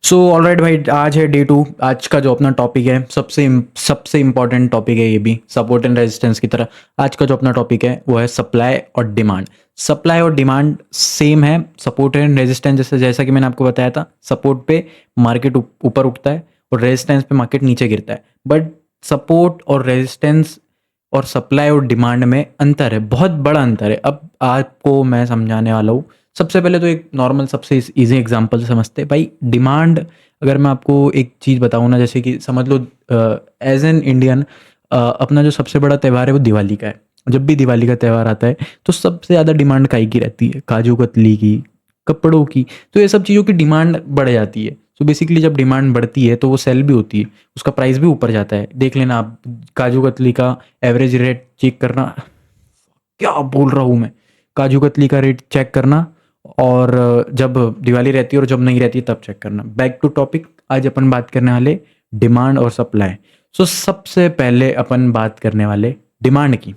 So alright भाई, आज है डे 2। आज का जो अपना टॉपिक है सबसे सबसे इम्पॉर्टेंट टॉपिक है, ये भी सपोर्ट एंड रेजिस्टेंस की तरह। आज का जो अपना टॉपिक है वो है सप्लाई और डिमांड। सप्लाई और डिमांड सेम है। सपोर्ट एंड रेजिस्टेंस जैसे जैसा कि मैंने आपको बताया था, सपोर्ट पे मार्केट ऊपर उठता है और रेजिस्टेंस पे मार्केट नीचे गिरता है। बट सपोर्ट और रेजिस्टेंस और सप्लाई और डिमांड में अंतर है, बहुत बड़ा अंतर है। अब आपको मैं समझाने वाला हूँ। सबसे पहले तो एक नॉर्मल सबसे इजी एग्जांपल से समझते हैं भाई। डिमांड, अगर मैं आपको एक चीज़ बताऊँ ना, जैसे कि समझ लो एज एन इंडियन अपना जो सबसे बड़ा त्यौहार है वो दिवाली का है। जब भी दिवाली का त्यौहार आता है तो सबसे ज़्यादा डिमांड काई की रहती है? काजू कतली की, कपड़ों की। तो ये सब चीज़ों की डिमांड बढ़ जाती है। तो बेसिकली जब डिमांड बढ़ती है तो वो सेल भी होती है, उसका प्राइस भी ऊपर जाता है। देख लेना आप, काजू कतली का एवरेज रेट चेक करना। क्या बोल रहा हूँ मैं? काजू कतली का रेट चेक करना, और जब दिवाली रहती है और जब नहीं रहती है तब चेक करना। बैक टू टॉपिक, आज अपन बात करने वाले डिमांड और सप्लाई। सो सबसे पहले अपन बात करने वाले डिमांड की।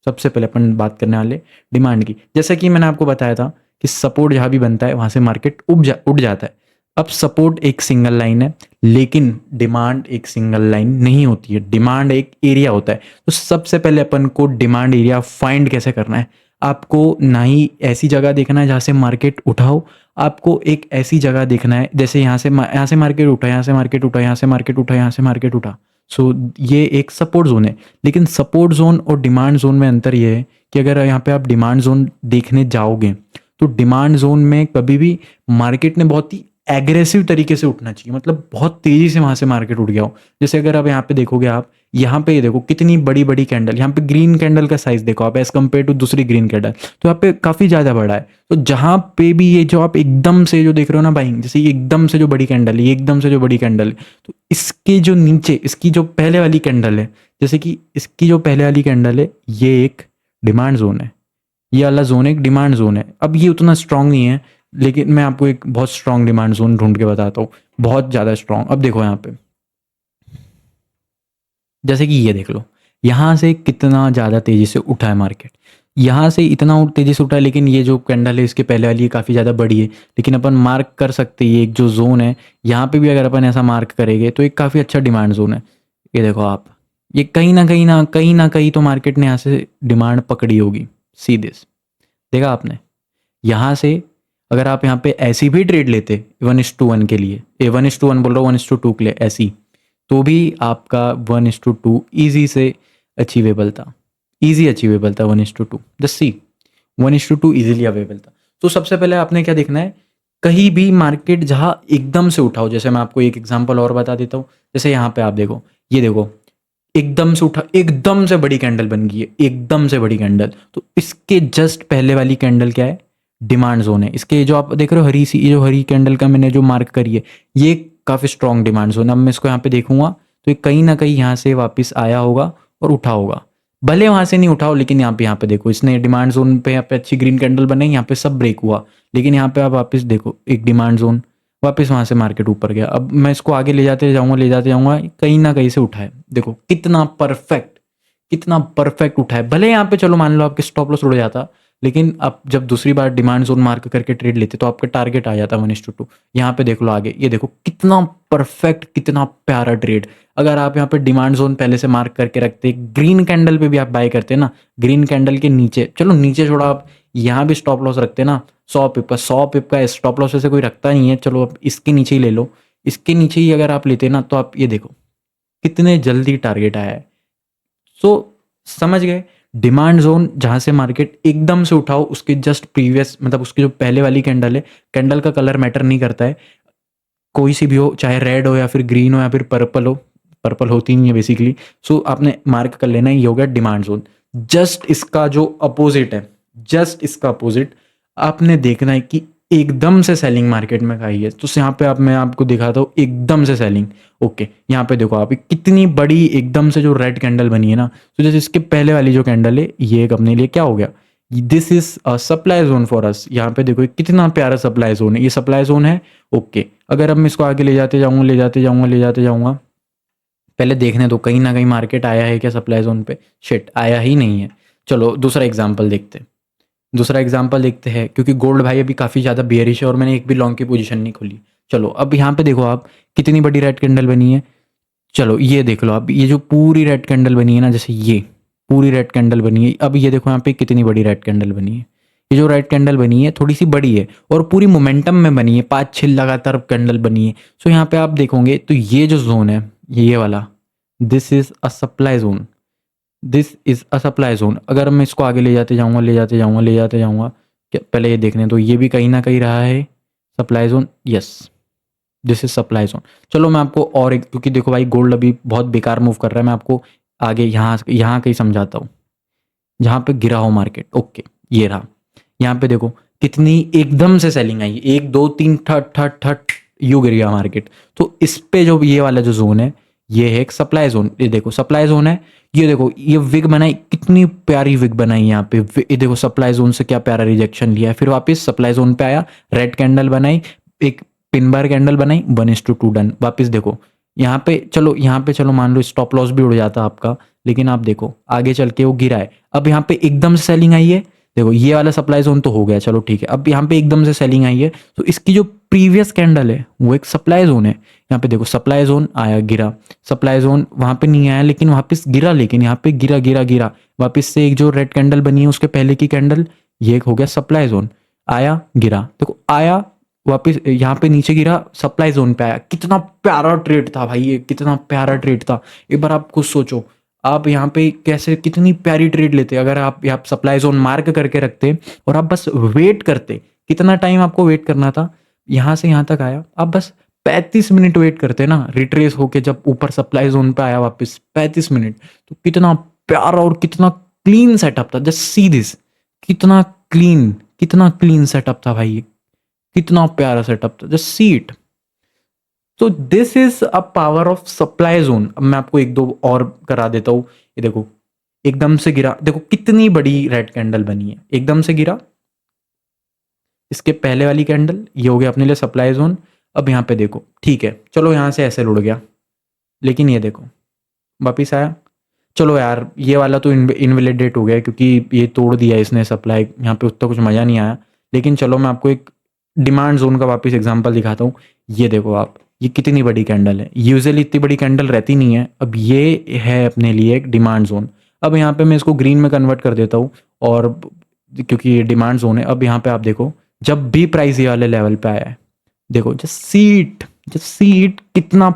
सबसे पहले अपन बात करने वाले डिमांड की। जैसा कि मैंने आपको बताया था कि सपोर्ट जहाँ भी बनता है वहाँ से मार्केट उठ जाता है। अब सपोर्ट एक सिंगल लाइन है, लेकिन डिमांड एक सिंगल लाइन नहीं होती है। डिमांड एक एरिया होता है। तो सबसे पहले अपन को डिमांड एरिया फाइंड कैसे करना है? आपको ना ही ऐसी जगह देखना है जहाँ से मार्केट उठाओ, आपको एक ऐसी जगह देखना है जैसे यहाँ से मार्केट उठा, यहाँ से मार्केट उठा, यहाँ से मार्केट उठा, यहाँ से मार्केट उठा। सो ये एक सपोर्ट जोन है। लेकिन सपोर्ट जोन और डिमांड जोन में अंतर ये है कि अगर यहाँ पे आप डिमांड जोन देखने जाओगे तो डिमांड जोन में कभी भी मार्केट ने बहुत ही एग्रेसिव तरीके से उठना चाहिए, मतलब बहुत तेजी से वहां से मार्केट उठ गया हो। जैसे अगर आप यहाँ पे देखोगे, आप यहाँ पे ये देखो कितनी बड़ी बड़ी कैंडल, यहाँ पे ग्रीन कैंडल का साइज देखो आप एज कम्पेयर टू दूसरी ग्रीन कैंडल, तो यहाँ पे काफी ज्यादा बड़ा है। तो जहां पे भी ये जो आप एकदम से जो देख रहे हो ना बाइंग, जैसे ये एकदम से जो बड़ी कैंडल है, ये एकदम से जो बड़ी कैंडल है, तो इसके जो नीचे इसकी जो पहले वाली कैंडल है, जैसे कि इसकी जो पहले वाली कैंडल है, ये एक डिमांड जोन है। ये वाला जोन एक डिमांड जोन है। अब ये उतना स्ट्रांग नहीं है, लेकिन मैं आपको एक बहुत स्ट्रांग डिमांड जोन ढूंढ के बताता हूँ, बहुत ज़्यादा स्ट्रांग। अब देखो यहाँ पे, जैसे कि ये देख लो, यहाँ से कितना ज़्यादा तेज़ी से उठा है मार्केट। यहाँ से इतना तेज़ी से उठा है, लेकिन ये जो कैंडल है इसके पहले वाली ये काफ़ी ज़्यादा बड़ी है। लेकिन अपन मार्क कर सकते हैं, ये एक जो जोन है, यहाँ पे भी अगर अपन ऐसा मार्क करेंगे तो एक काफ़ी अच्छा डिमांड जोन है। ये देखो आप, ये कहीं ना कहीं तो मार्केट ने यहाँ से डिमांड पकड़ी होगी सीधे से। देखा आपने? यहाँ से अगर आप यहाँ पे ऐसी भी ट्रेड लेते 1:1 के लिए, 1:1 बोल रहा हूँ, 1:2 के लिए ऐसी, तो भी आपका 1:2 ईजी से अचीवेबल था। ईजी अचीवेबल था 1:2, जस्ट सी, 1:2 ईजिली अवेलेबल था। तो सबसे पहले आपने क्या देखना है, कहीं भी मार्केट जहाँ एकदम से उठाओ। जैसे मैं आपको एक एग्जांपल और बता देता हूँ। जैसे यहाँ पे आप देखो, ये देखो एकदम से उठा, एकदम से बड़ी कैंडल बन गई है, एकदम से बड़ी कैंडल। तो इसके जस्ट पहले वाली कैंडल क्या है? डिमांड जोन है। इसके जो आप देख रहे हो हरी सी, ये जो हरी कैंडल का मैंने जो मार्क करी है, ये काफ़ी स्ट्रॉन्ग डिमांड जोन है। अब मैं इसको यहाँ पे देखूंगा तो ये कहीं ना कहीं यहाँ से वापस आया होगा और उठा होगा। भले वहां से नहीं उठाओ, लेकिन यहाँ पे देखो, इसने डिमांड जोन पे यहाँ पे अच्छी ग्रीन कैंडल बनाई, यहाँ पे सब ब्रेक हुआ। लेकिन यहाँ पे आप वापस देखो, एक डिमांड जोन, वापस वहां से मार्केट ऊपर गया। अब मैं इसको आगे ले जाते जाऊंगा, कहीं ना कहीं से उठा है। देखो कितना परफेक्ट उठा है। भले यहाँ पे चलो मान लो आपके स्टॉप लॉस उड़ जाता, लेकिन आप जब दूसरी बार डिमांड जोन मार्क करके ट्रेड लेते तो आपका टारगेट आ जाता 1:2। यहाँ पे देख लो आगे, ये देखो कितना परफेक्ट, कितना प्यारा ट्रेड। अगर आप यहाँ पे डिमांड जोन पहले से मार्क करके रखते, ग्रीन कैंडल पे भी आप बाय करते ना, ग्रीन कैंडल के नीचे, चलो नीचे छोड़ा, आप यहाँ भी स्टॉप लॉस रखते ना 100 पिप का स्टॉप लॉस वैसे कोई रखता नहीं है, चलो आप इसके नीचे ही ले लो। इसके नीचे ही अगर आप लेते ना, तो आप ये देखो कितने जल्दी टारगेट आया है। सो समझ गए? डिमांड जोन जहां से मार्केट एकदम से उठाओ, उसके जस्ट प्रीवियस, मतलब उसकी जो पहले वाली कैंडल है, कैंडल का कलर मैटर नहीं करता है, कोई सी भी हो, चाहे रेड हो या फिर ग्रीन हो या फिर पर्पल हो। पर्पल होती नहीं है बेसिकली। सो आपने मार्क कर लेना, ये हो गया डिमांड जोन। जस्ट इसका जो अपोजिट है, जस्ट इसका अपोजिट आपने देखना है कि एकदम से सेलिंग मार्केट में खाई है। तो यहाँ पे आप, मैं आपको दिखाता हूँ एकदम से सेलिंग। ओके, यहाँ पे देखो आप, कितनी बड़ी एकदम से जो रेड कैंडल बनी है ना, तो जैसे इसके पहले वाली जो कैंडल है, ये एक अपने लिए क्या हो गया, this is a supply zone for us. यहाँ पे देखो कितना प्यारा सप्लाई जोन है, ये सप्लाई जोन है। ओके, अगर अब मैं इसको आगे ले जाते जाऊंगा, पहले देखने दो कहीं ना कहीं मार्केट आया है क्या सप्लाई जोन पे। शिट, आया ही नहीं है। चलो दूसरा एग्जांपल देखते हैं, क्योंकि गोल्ड भाई अभी काफ़ी ज़्यादा बियरिश है और मैंने एक भी लॉन्ग की पोजीशन नहीं खोली। चलो अब यहाँ पे देखो आप कितनी बड़ी रेड कैंडल बनी है। चलो ये देख लो आप, ये जो पूरी रेड कैंडल बनी है ना, जैसे ये पूरी रेड कैंडल बनी है, अब ये देखो यहाँ पे कितनी बड़ी रेड कैंडल बनी है। ये जो रेड कैंडल बनी है थोड़ी सी बड़ी है और पूरी मोमेंटम में बनी है, 5-6 लगातार कैंडल बनी है। सो यहाँ पे आप देखोगे तो ये जो जोन है, ये वाला, this is a supply zone, this is a supply zone. अगर मैं इसको आगे ले जाते जाऊँगा, ले जाते जाऊँगा, ले जाते जाऊँगा, पहले ये देखने तो ये भी कहीं ना कहीं रहा है supply zone. Yes, this is supply zone. चलो मैं आपको और एक, क्योंकि देखो भाई गोल्ड अभी बहुत बेकार मूव कर रहा है, मैं आपको आगे यहाँ कहीं समझाता हूँ जहाँ पे गिरा हो मार्केट। ओके, ये रहा। यहाँ पे देखो कितनी एकदम से सेलिंग आई, 1 2 3 ठट ठट ठट यू गिर गया मार्केट। तो इस पे जो ये वाला जो जोन है, ये है एक सप्लाई जोन। ये देखो सप्लाई जोन है, ये देखो ये विग बनाई, कितनी प्यारी विग बनाई यहाँ पे। ये देखो सप्लाई जोन से क्या प्यारा रिजेक्शन लिया है, फिर वापस सप्लाई जोन पे आया, रेड कैंडल बनाई, एक पिन बार कैंडल बनाई, 1:2 डन। वापस देखो यहाँ पे, चलो यहाँ पे चलो मान लो स्टॉप लॉस भी उड़ जाता आपका, लेकिन आप देखो आगे चल के वो गिरा है। अब यहाँ पे एकदम से सेलिंग आई है, देखो ये वाला सप्लाई जोन तो हो गया, चलो ठीक है। अब यहाँ पे एकदम से सेलिंग आई है, तो इसकी जो प्रीवियस कैंडल है वो एक सप्लाई जोन है। यहाँ पे देखो सप्लाई जोन आया, गिरा, सप्लाई जोन वहां पे नहीं आया लेकिन वापस गिरा, लेकिन यहाँ पे गिरा गिरा गिरा, वापस से एक जो रेड कैंडल बनी है उसके पहले की कैंडल, ये एक हो गया सप्लाई जोन, आया गिरा, देखो आया वापस यहाँ पे नीचे गिरा, सप्लाई जोन पे आया। कितना प्यारा ट्रेड था भाई ये, कितना प्यारा ट्रेड था। एक बार आप खुद सोचो, आप यहाँ पे कैसे कितनी प्यारी ट्रेड लेते अगर आप यहाँ सप्लाई जोन मार्क करके रखते और आप बस वेट करते। कितना टाइम आपको वेट करना था, यहाँ से यहाँ तक आया, आप बस 35 मिनट वेट करते ना, रिट्रेस होके जब ऊपर सप्लाई जोन पे आया वापस 35 मिनट, तो कितना प्यारा और कितना क्लीन सेटअप था। जस्ट सी दिस, कितना क्लीन सेटअप था भाई ये, कितना प्यारा सेटअप था, जस्ट सी इट। तो this is a power of supply zone. अब मैं आपको एक दो और करा देता हूं। ये देखो एकदम से गिरा, देखो कितनी बड़ी रेड कैंडल बनी है, एकदम से गिरा, इसके पहले वाली कैंडल, ये हो गया अपने लिए सप्लाई जोन। अब यहाँ पे देखो, ठीक है चलो यहाँ से ऐसे उड़ गया, लेकिन ये देखो वापिस आया। चलो यार ये वाला तो इनवैलिडेट हो गया क्योंकि ये तोड़ दिया इसने सप्लाई, यहाँ पे उतना कुछ मज़ा नहीं आया। लेकिन चलो मैं आपको एक डिमांड जोन का वापस एग्जांपल दिखाता हूँ। ये देखो आप, ये कितनी बड़ी कैंडल है, यूजुअली इतनी बड़ी कैंडल रहती नहीं है। अब ये है अपने लिए एक डिमांड जोन। अब यहाँ पे मैं इसको ग्रीन में कन्वर्ट कर देता हूँ, और क्योंकि ये डिमांड जोन है। अब यहाँ पे आप देखो जब भी प्राइस ये वाले लेवल पे आया है, देखो जस्ट सीट कितना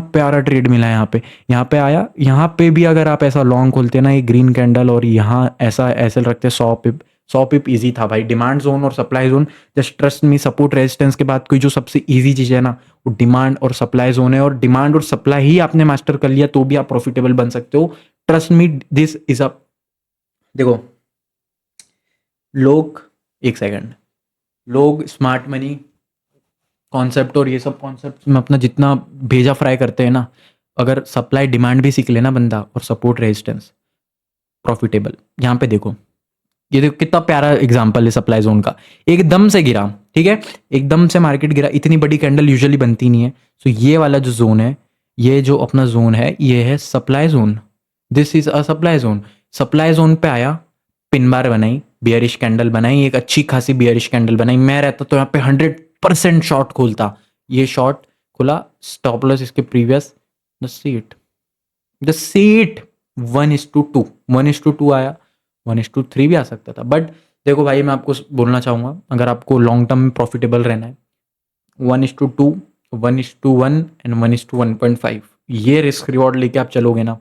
प्यारा ट्रेड मिला है यहाँ पे आया। यहाँ पे भी अगर आप ऐसा लॉन्ग खोलते ना, ये ग्रीन कैंडल, और यहाँ ऐसा ऐसे रखते 100 पिप इजी था भाई। डिमांड जोन और supply zone, just trust me, support resistance के बाद कोई जो सबसे इजी चीज़ है ना, वो डिमांड और सप्लाई जोन है। और डिमांड और सप्लाई ही आपने मास्टर कर लिया तो भी आप प्रॉफिटेबल बन सकते हो। Trust me, this is a, देखो लोग, एक सेकंड, लोग स्मार्ट मनी कॉन्सेप्ट और ये सब कॉन्सेप्ट में अपना जितना भेजा फ्राई करते हैं ना, अगर सप्लाई डिमांड भी सीख लेना बंदा और सपोर्ट रेजिस्टेंस, प्रॉफिटेबल। यहाँ पे देखो, ये देखो कितना प्यारा एग्जांपल है सप्लाई जोन का। एकदम से गिरा, ठीक है, एकदम से मार्केट गिरा, इतनी बड़ी कैंडल यूजुअली बनती नहीं है। सो ये वाला जो जोन है, ये जो अपना जोन है, ये है supply zone. This is a supply zone. Supply zone पे आया, पिन बार बनाई, बियरिश कैंडल बनाई, एक अच्छी खासी बियरिश कैंडल बनाई। मैं रहता तो यहाँ पे 100% शॉर्ट खोलता। ये शॉर्ट खुला, स्टॉप लॉस इसके प्रीवियस, द सीट 1:2, 1:2 आया, 1:3 भी आ सकता था। बट देखो भाई मैं आपको बोलना चाहूँगा, अगर आपको लॉन्ग टर्म में प्रॉफिटेबल रहना है, 1:2, 1:1 एंड 1:1.5, ये रिस्क रिवॉर्ड लेके आप चलोगे ना,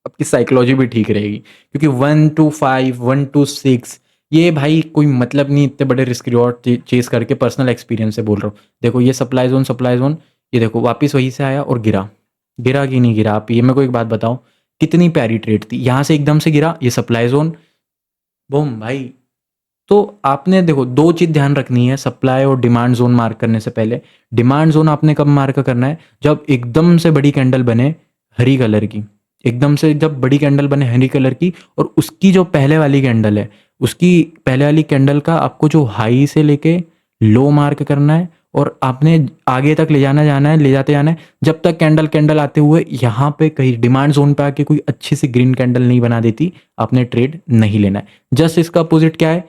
आपकी साइकोलॉजी भी ठीक रहेगी। क्योंकि 1:5, 1:6, ये भाई कोई मतलब नहीं इतने बड़े रिस्क रिवॉर्ड चेस करके। पर्सनल एक्सपीरियंस से बोल रहा हूँ। देखो ये सप्लाई जोन, ये देखो वापस वहीं से आया और गिरा कि नहीं गिरा। आप ये मेरे को एक बात बताओ, कितनी प्यारी ट्रेड थी। यहाँ से एकदम से गिरा, ये सप्लाई जोन, बूम भाई। तो आपने देखो दो चीज़ ध्यान रखनी है सप्लाई और डिमांड जोन मार्क करने से पहले। डिमांड जोन आपने कब मार्क करना है, जब एकदम से बड़ी कैंडल बने हरी कलर की, एकदम से जब बड़ी कैंडल बने हरी कलर की, और उसकी जो पहले वाली कैंडल है, उसकी पहले वाली कैंडल का आपको जो हाई से लेके लो मार्क करना है, और आपने आगे तक ले जाते जाना है, जब तक कैंडल आते हुए यहाँ पे कहीं डिमांड जोन पे आके कोई अच्छी सी ग्रीन कैंडल नहीं बना देती, आपने ट्रेड नहीं लेना है। जस्ट इसका अपोजिट क्या है,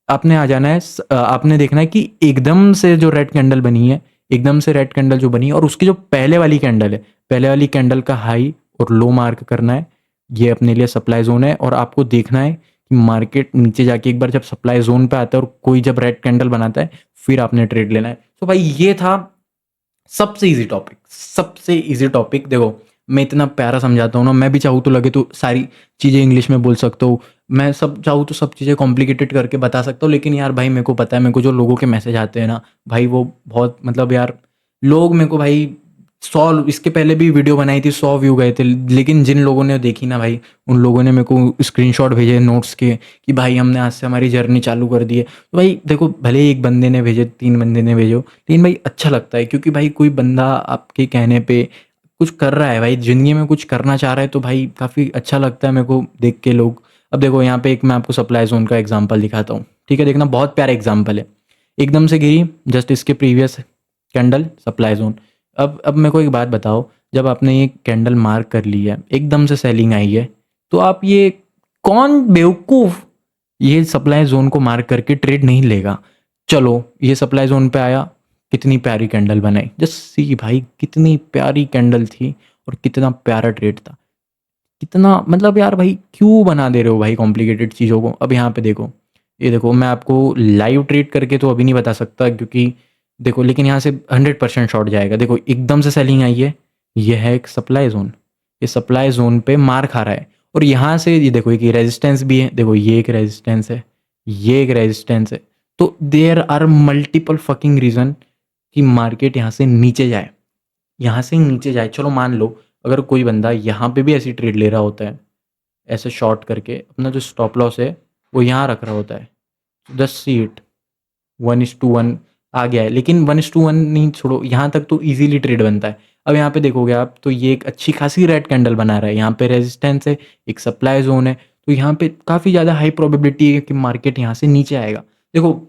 आपने आ जाना है आपने देखना है कि एकदम से जो रेड कैंडल बनी है, एकदम से रेड कैंडल जो बनी है और उसकी जो पहले वाली कैंडल है, पहले वाली कैंडल का हाई और लो मार्क करना है। ये अपने लिए सप्लाई ज़ोन है और आपको देखना है कि मार्केट नीचे जाके एक बार जब सप्लाई ज़ोन पे आता है और कोई जब रेड कैंडल बनाता है, फिर आपने ट्रेड लेना है। तो भाई ये था सबसे ईज़ी टॉपिक, सबसे ईज़ी टॉपिक। देखो, मैं इतना प्यारा समझाता हूँ ना, मैं भी चाहूँ तो लगे तो सारी चीज़ें इंग्लिश में बोल सकता हूँ। मैं सब चाहूँ तो सब चीज़ें कॉम्प्लिकेटेड करके बता सकता हूँ, लेकिन यार भाई मेरे को पता है, मेरे को जो लोगों के मैसेज आते हैं ना, भाई वो बहुत मतलब यार लोग मेरे को भाई 100 इसके पहले भी वीडियो बनाई थी, 100 व्यू गए थे, लेकिन जिन लोगों ने देखी ना भाई, उन लोगों ने मेरे को स्क्रीनशॉट भेजे नोट्स के कि भाई हमने आज से हमारी जर्नी चालू कर दी है। तो भाई देखो, भले ही एक बंदे ने भेजे, 3 बंदे ने भेजो, लेकिन भाई अच्छा लगता है क्योंकि भाई कोई बंदा आपके कहने पे कुछ कर रहा है भाई, ज़िंदगी में कुछ करना चाह रहा है, तो भाई काफ़ी अच्छा लगता है मेरे को देख के लोग। अब देखो यहाँ पे एक मैं आपको सप्लाई ज़ोन का एग्जांपल दिखाता हूँ, ठीक है? देखना, बहुत प्यारा एग्जांपल है। एकदम से गिरी, जस्ट इसके प्रीवियस कैंडल सप्लाई ज़ोन। अब मेरे को एक बात बताओ, जब आपने ये कैंडल मार्क कर ली है, एकदम से सेलिंग आई है, तो आप ये कौन बेवकूफ़ ये सप्लाई ज़ोन को मार्क करके ट्रेड नहीं लेगा? चलो, ये सप्लाई ज़ोन पे आया, कितनी प्यारी कैंडल बनाई, जस्ट सी भाई, कितनी प्यारी कैंडल थी और कितना प्यारा ट्रेड था। कितना मतलब यार भाई क्यों बना दे रहे हो भाई कॉम्प्लिकेटेड चीज़ों को? अब यहाँ पे देखो, ये देखो, मैं आपको लाइव ट्रेड करके तो अभी नहीं बता सकता क्योंकि देखो, लेकिन यहाँ से 100% शॉर्ट जाएगा। देखो, एकदम से सेलिंग आई है, ये है एक सप्लाई ज़ोन, ये सप्लाई ज़ोन पे मार खा रहा है और यहाँ से ये देखो, एक रेजिस्टेंस भी है, देखो ये एक रेजिस्टेंस है, ये एक रेजिस्टेंस है। तो there are multiple fucking reason कि मार्केट यहाँ से नीचे जाए, यहाँ से नीचे जाए। चलो मान लो अगर कोई बंदा यहाँ पे भी ऐसी ट्रेड ले रहा होता है, ऐसे शॉर्ट करके अपना जो स्टॉप लॉस है वो यहाँ रख रहा होता है, जस्ट सी इट, 1:1 आ गया है, लेकिन 1:1 नहीं, छोड़ो, यहाँ तक तो इजीली ट्रेड बनता है। अब यहाँ पे देखोगे आप तो ये एक अच्छी खासी रेड कैंडल बना रहा है, यहाँ पे रेजिस्टेंस है, एक सप्लाई जोन है, तो यहाँ पे काफ़ी ज़्यादा हाई प्रोबेबिलिटी है कि मार्केट यहाँ से नीचे आएगा। देखो,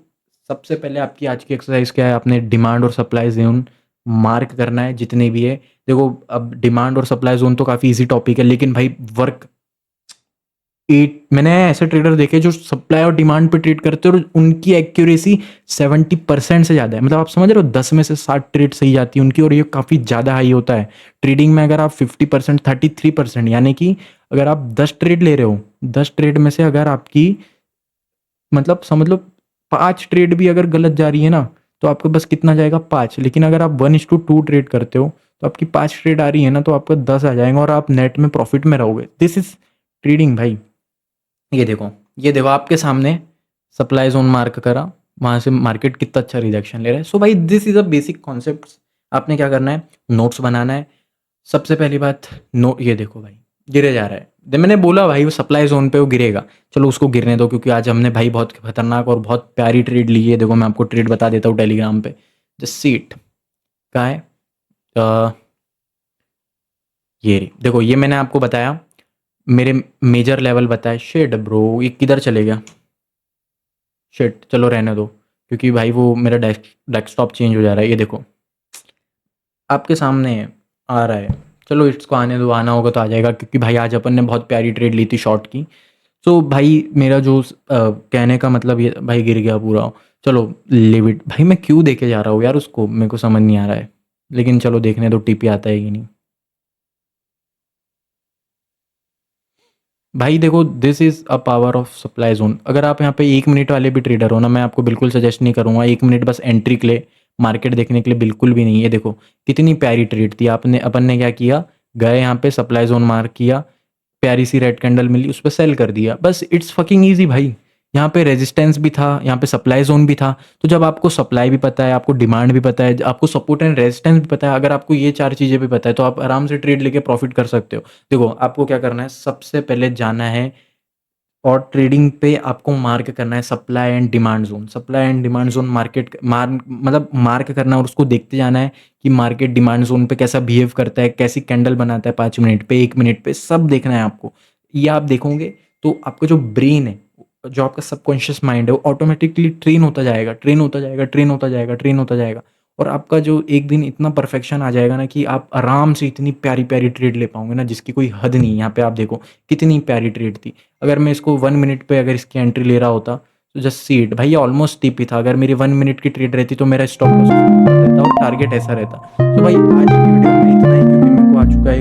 सबसे पहले आपकी आज की एक्सरसाइज क्या है? आपने डिमांड और सप्लाई जोन मार्क करना है जितने भी है। देखो, अब डिमांड और सप्लाई जोन तो काफ़ी इजी टॉपिक है, लेकिन भाई वर्क एट मैंने ऐसे ट्रेडर देखे जो सप्लाई और डिमांड पे ट्रेड करते हैं और उनकी एक्यूरेसी 70% से ज़्यादा है। मतलब आप समझ रहे हो, 10 में से 60 ट्रेड सही जाती है उनकी और ये काफ़ी ज़्यादा हाई होता है। ट्रेडिंग में अगर आप 50%, 33%, यानी कि अगर आप 10 ट्रेड ले रहे हो, 10 ट्रेड में से अगर आपकी मतलब समझ लो 5 ट्रेड भी अगर गलत जा रही है ना, तो आपको बस कितना जाएगा? 5। लेकिन अगर आप 1:2 ट्रेड करते हो तो आपकी 5 ट्रेड आ रही है ना, तो आपका 10 आ जाएगा और आप नेट में प्रॉफिट में रहोगे। दिस इज ट्रेडिंग भाई। ये देखो, ये देखो आपके सामने सप्लाई जोन मार्क करा, वहाँ से मार्केट कितना अच्छा रिजेक्शन ले रहा है। सो भाई this is a basic concept. आपने क्या करना है? नोट्स बनाना है। सबसे पहली बात, नो, ये देखो भाई गिरे जा रहा है, मैंने बोला भाई वो सप्लाई जोन पे वो गिरेगा, चलो उसको गिरने दो, क्योंकि आज हमने भाई बहुत खतरनाक और बहुत प्यारी ट्रेड ली है। देखो मैं आपको ट्रेड बता देता हूँ टेलीग्राम पे, जस्ट सीट कहाँ है? ये रही, देखो ये मैंने आपको बताया, मेरे मेजर लेवल बताए। शेड ब्रो, ये किधर चले गया? शिट, चलो रहने दो, क्योंकि भाई वो मेरा डेस्कटॉप चेंज हो जा रहा है। ये देखो आपके सामने आ रहा है, चलो इसको आने दो, आना होगा तो आ जाएगा, क्योंकि भाई आज अपन ने बहुत प्यारी ट्रेड ली थी शॉर्ट की। तो भाई मेरा जो कहने का मतलब ये, भाई गिर गया पूरा, चलो लिव इट। भाई मैं क्यों देके जा रहा हूँ यार उसको, मेरे को समझ नहीं आ रहा है, लेकिन चलो देखने दो टीपी आता है कि नहीं। भाई देखो, this is a power of supply zone. अगर आप यहाँ पे 1 मिनट वाले भी ट्रेडर हो ना, मैं आपको बिल्कुल सजेस्ट नहीं करूँगा 1 मिनट बस एंट्री के लिए, मार्केट देखने के लिए बिल्कुल भी नहीं है। देखो कितनी प्यारी ट्रेड थी, आपने अपन ने क्या किया, गए यहाँ पे सप्लाई जोन मार्क किया, प्यारी सी रेड कैंडल मिली, उस पर सेल कर दिया, बस इट्स फकिंग ईजी भाई। यहाँ पे रेजिस्टेंस भी था, यहाँ पे सप्लाई जोन भी था। तो जब आपको सप्लाई भी पता है, आपको डिमांड भी पता है, आपको सपोर्ट एंड रेजिस्टेंस भी पता है, अगर आपको ये 4 चीज़ें भी पता है, तो आप आराम से ट्रेड लेके प्रॉफिट कर सकते हो। देखो आपको क्या करना है, सबसे पहले जाना है और ट्रेडिंग पे आपको मार्क करना है supply and demand zone. Supply and demand zone market मतलब मार्क करना और उसको देखते जाना है कि मार्केट डिमांड जोन पे कैसा बिहेव करता है, कैसी कैंडल बनाता है, 5 मिनट पे, 1 मिनट पे, सब देखना है आपको। ये आप देखोगे तो आपका जो ब्रेन है, जो आपका सबकॉन्शियस माइंड है, वो ऑटोमेटिकली ट्रेन होता जाएगा, ट्रेन होता जाएगा, ट्रेन होता जाएगा, ट्रेन होता जाएगा। और आपका जो एक दिन इतना परफेक्शन आ जाएगा ना कि आप आराम से इतनी प्यारी प्यारी ट्रेड ले पाओगे ना, जिसकी कोई हद नहीं। यहाँ पे आप देखो कितनी प्यारी ट्रेड थी। अगर मैं इसको 1 मिनट पे अगर इसकी एंट्री ले रहा होता, तो जस्ट सी इट भाई, ये ऑलमोस्ट टिप ही था। अगर मेरी 1 मिनट की ट्रेड रहती तो मेरा स्टॉप लॉस रहता और टारगेट ऐसा रहता। तो भाई आज की वीडियो में इतना ही, क्योंकि मेरे को आ चुका है